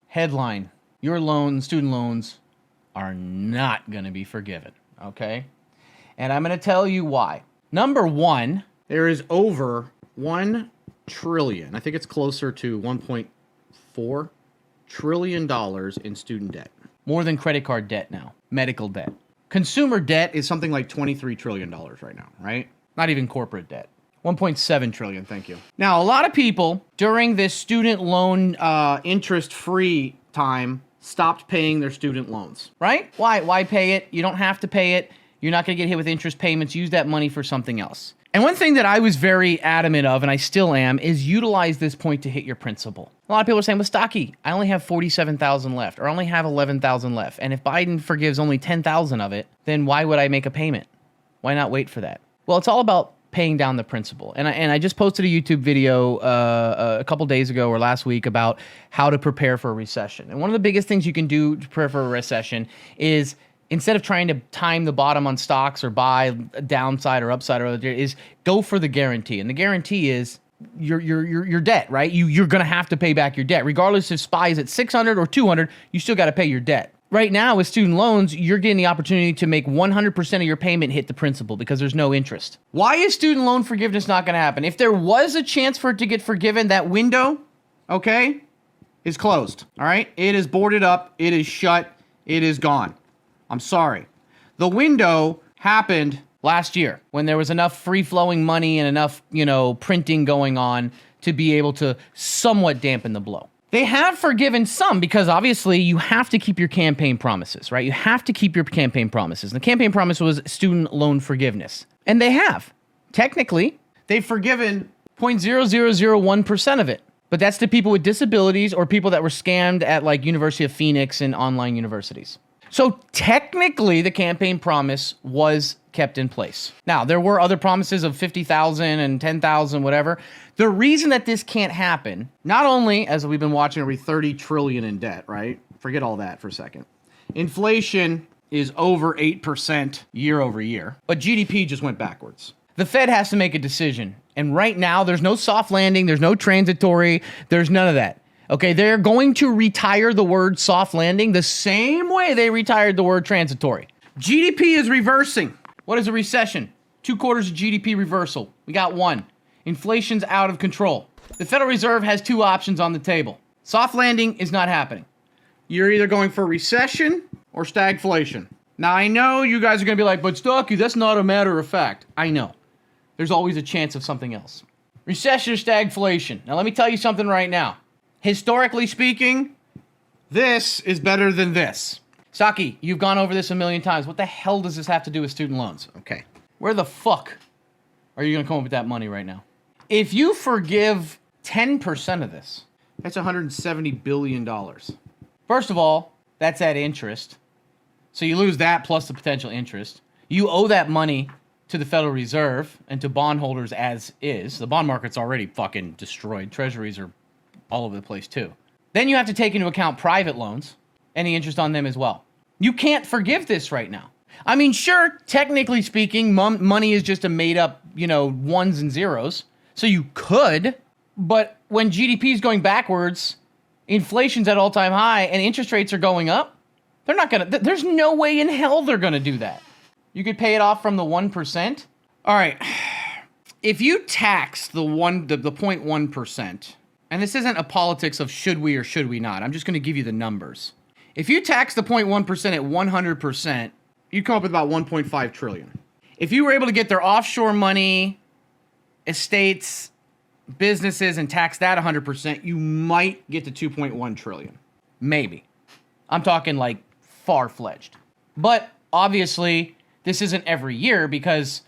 Headline, your loans, student loans, are not going to be forgiven, okay? And I'm going to tell you why. Number one, there is over $1 trillion. I think it's closer to $1.4 trillion in student debt. More than credit card debt now, medical debt. Consumer debt is something like $23 trillion right now, right? Not even corporate debt. 1.7 trillion, thank you. Now, a lot of people during this student loan interest-free time stopped paying their student loans, right? Why pay it? You don't have to pay it. You're not going to get hit with interest payments. Use that money for something else. And one thing that I was very adamant of, and I still am, is utilize this point to hit your principal. A lot of people are saying, well, Stocky, I only have $47,000 left, or I only have $11,000 left. And if Biden forgives only $10,000 of it, then why would I make a payment? Why not wait for that? Well, it's all about paying down the principal. And I just posted a YouTube video a couple days ago or last week about how to prepare for a recession. And one of the biggest things you can do to prepare for a recession is, instead of trying to time the bottom on stocks or buy downside or upside, is go for the guarantee. And the guarantee is your debt, right? You're going to have to pay back your debt. Regardless if SPY is at 600 or 200, you still got to pay your debt. Right now with student loans, you're getting the opportunity to make 100% of your payment hit the principal because there's no interest. Why is student loan forgiveness not going to happen? If there was a chance for it to get forgiven, that window, okay, is closed. All right? It is boarded up. It is shut. It is gone. I'm sorry. The window happened last year when there was enough free-flowing money and enough, printing going on to be able to somewhat dampen the blow. They have forgiven some because obviously you have to keep your campaign promises, right? You have to keep your campaign promises. And the campaign promise was student loan forgiveness. And they have. Technically, they've forgiven 0.0001% of it. But that's to people with disabilities or people that were scammed at like University of Phoenix and online universities. So technically, the campaign promise was kept in place. Now, there were other promises of 50,000 and 10,000, whatever. The reason that this can't happen, not only, as we've been watching, are we 30 trillion in debt, right? Forget all that for a second. Inflation is over 8% year over year, but GDP just went backwards. The Fed has to make a decision. And right now, there's no soft landing, there's no transitory, there's none of that. Okay, they're going to retire the word soft landing the same way they retired the word transitory. GDP is reversing. What is a recession? 2 quarters of GDP reversal. We got one. Inflation's out of control. The Federal Reserve has 2 options on the table. Soft landing is not happening. You're either going for recession or stagflation. Now, I know you guys are going to be like, but Stocky, that's not a matter of fact. I know. There's always a chance of something else. Recession or stagflation. Now, let me tell you something right now. Historically speaking, this is better than this. Saki, you've gone over this a million times. What the hell does this have to do with student loans? Okay. Where the fuck are you going to come up with that money right now? If you forgive 10% of this, that's $170 billion. First of all, that's at interest. So you lose that plus the potential interest. You owe that money to the Federal Reserve and to bondholders as is. The bond market's already fucking destroyed. Treasuries are all over the place too. Then you have to take into account private loans, any interest on them as well. You can't forgive this right now. I mean, sure, technically speaking, money is just a made up, ones and zeros. So you could, but when GDP is going backwards, inflation's at all-time high, and interest rates are going up, they're not gonna, there's no way in hell they're gonna do that. You could pay it off from the 1%. All right, if you tax the 0.1%, and this isn't a politics of should we or should we not. I'm just going to give you the numbers. If you tax the 0.1% at 100%, you'd come up with about 1.5 trillion. If you were able to get their offshore money, estates, businesses, and tax that 100%, you might get to 2.1 trillion. Maybe. I'm talking like far-fledged. But obviously, this isn't every year because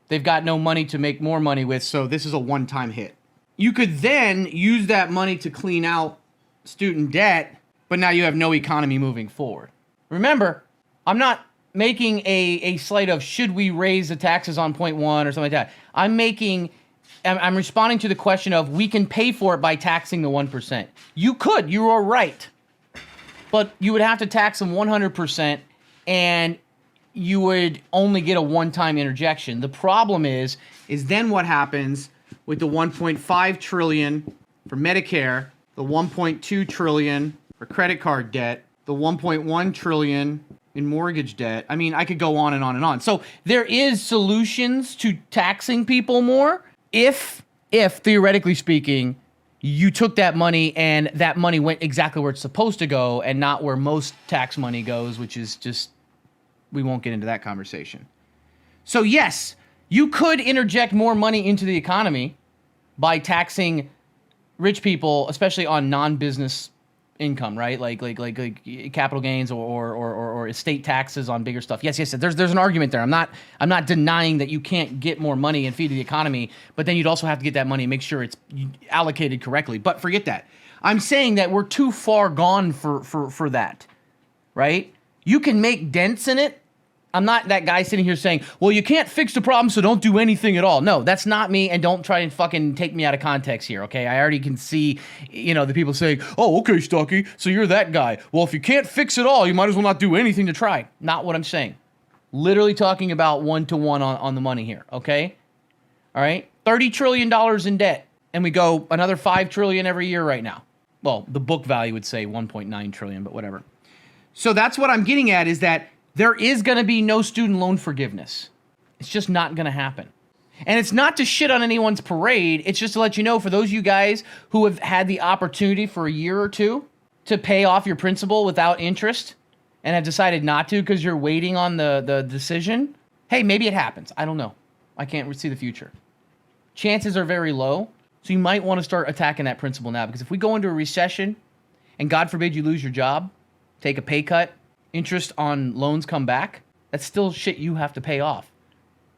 they've got no money to make more money with, so this is a one-time hit. You could then use that money to clean out student debt, but now you have no economy moving forward. Remember, I'm not making a slate of should we raise the taxes on 0.1 or something like that. I'm responding to the question of we can pay for it by taxing the 1%. You could, you are right. But you would have to tax them 100% and you would only get a one-time interjection. The problem is then what happens with the 1.5 trillion for Medicare, the 1.2 trillion for credit card debt, the 1.1 trillion in mortgage debt. I mean, I could go on and on and on. So there is solutions to taxing people more if theoretically speaking, you took that money and that money went exactly where it's supposed to go and not where most tax money goes, which is just, we won't get into that conversation. So yes, you could interject more money into the economy by taxing rich people, especially on non-business income, right? Like capital gains or estate taxes on bigger stuff. Yes. There's an argument there. I'm not denying that you can't get more money and feed the economy, but then you'd also have to get that money and make sure it's allocated correctly. But forget that. I'm saying that we're too far gone for that, right? You can make dents in it. I'm not that guy sitting here saying, well, you can't fix the problem, so don't do anything at all. No, that's not me, and don't try and fucking take me out of context here, okay? I already can see, the people saying, oh, okay, Stocky, so you're that guy. Well, if you can't fix it all, you might as well not do anything to try. Not what I'm saying. Literally talking about one-to-one on the money here, okay? All right? $30 trillion in debt, and we go another $5 trillion every year right now. Well, the book value would say 1.9 trillion, but whatever. So that's what I'm getting at, is that there is going to be no student loan forgiveness. It's just not going to happen. And it's not to shit on anyone's parade. It's just to let you know, for those of you guys who have had the opportunity for a year or two to pay off your principal without interest and have decided not to because you're waiting on the decision, hey, maybe it happens. I don't know. I can't see the future. Chances are very low. So you might want to start attacking that principal now, because if we go into a recession and God forbid you lose your job, take a pay cut, interest on loans come back, that's still shit you have to pay off.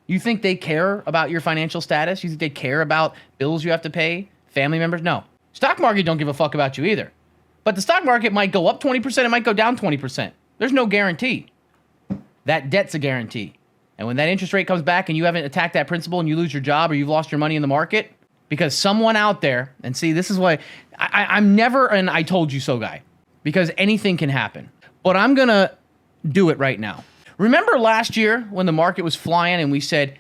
You think they care about your financial status? You think they care about bills you have to pay? Family members? No. Stock market don't give a fuck about you either. But the stock market might go up 20%, it might go down 20%. There's no guarantee. That debt's a guarantee. And when that interest rate comes back and you haven't attacked that principal and you lose your job or you've lost your money in the market, because someone out there, and see, this is why I'm never an I told you so guy, because anything can happen. But I'm going to do it right now. Remember last year when the market was flying and we said,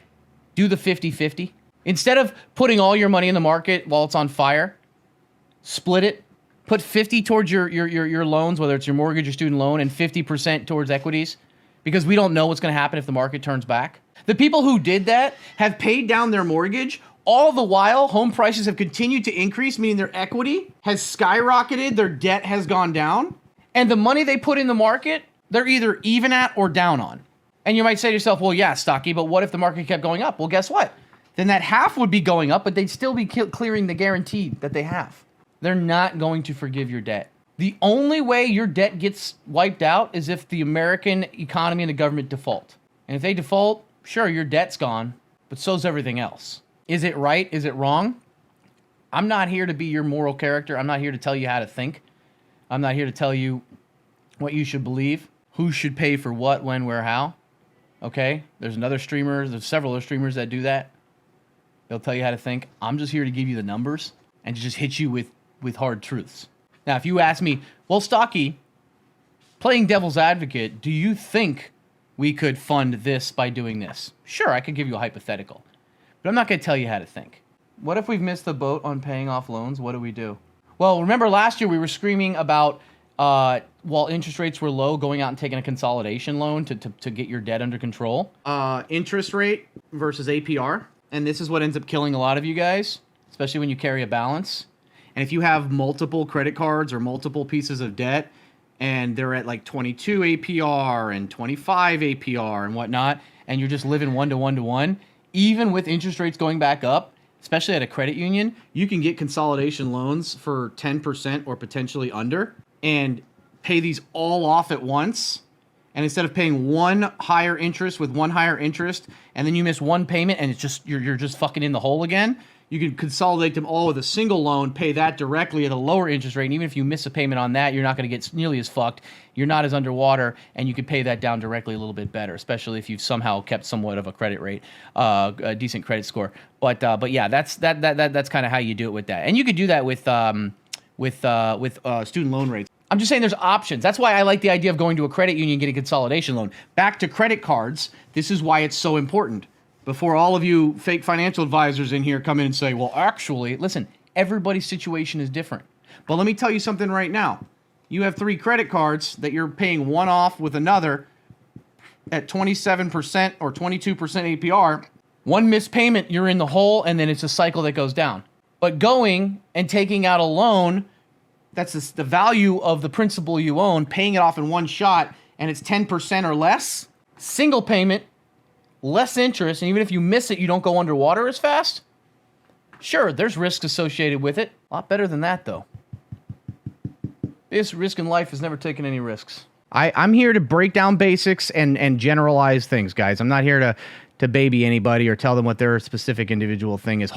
do the 50-50? Instead of putting all your money in the market while it's on fire, split it. Put 50 towards your loans, whether it's your mortgage or student loan, and 50% towards equities, because we don't know what's going to happen if the market turns back. The people who did that have paid down their mortgage. All the while, home prices have continued to increase, meaning their equity has skyrocketed, their debt has gone down. And the money they put in the market, they're either even at or down on. And you might say to yourself, well, yeah, Stocky, but what if the market kept going up? Well, guess what? Then that half would be going up, but they'd still be clearing the guarantee that they have. They're not going to forgive your debt. The only way your debt gets wiped out is if the American economy and the government default. And if they default, sure, your debt's gone, but so's everything else. Is it right? Is it wrong? I'm not here to be your moral character. I'm not here to tell you how to think. I'm not here to tell you what you should believe, who should pay for what, when, where, how. Okay? There's several other streamers that do that. They'll tell you how to think. I'm just here to give you the numbers and to just hit you with hard truths. Now, if you ask me, well, Stocky, playing devil's advocate, do you think we could fund this by doing this? Sure, I could give you a hypothetical, but I'm not going to tell you how to think. What if we've missed the boat on paying off loans? What do we do? Well, remember last year we were screaming about, while interest rates were low, going out and taking a consolidation loan to get your debt under control. Interest rate versus APR. And this is what ends up killing a lot of you guys, especially when you carry a balance. And if you have multiple credit cards or multiple pieces of debt, and they're at like 22 APR and 25 APR and whatnot, and you're just living one-to-one, even with interest rates going back up, especially at a credit union, you can get consolidation loans for 10% or potentially under and pay these all off at once. And instead of paying one higher interest with one higher interest, and then you miss one payment and it's just you're just fucking in the hole again, you can consolidate them all with a single loan, pay that directly at a lower interest rate. And even if you miss a payment on that, you're not going to get nearly as fucked. You're not as underwater, and you can pay that down directly a little bit better, especially if you've somehow kept somewhat of a credit rate, a decent credit score. But yeah, that's kind of how you do it with that. And you could do that with student loan rates. I'm just saying there's options. That's why I like the idea of going to a credit union and getting a consolidation loan. Back to credit cards, this is why it's so important. Before all of you fake financial advisors in here come in and say, well, actually, listen, everybody's situation is different. But let me tell you something right now. You have 3 credit cards that you're paying one off with another at 27% or 22% APR. One missed payment, you're in the hole, and then it's a cycle that goes down. But going and taking out a loan, that's the value of the principal you own, paying it off in one shot, and it's 10% or less. Single payment, less interest, and even if you miss it, you don't go underwater as fast. Sure, there's risks associated with it. A lot better than that, though. Biggest risk in life is never taking any risks. I'm here to break down basics and generalize things, guys. I'm not here to baby anybody or tell them what their specific individual thing is.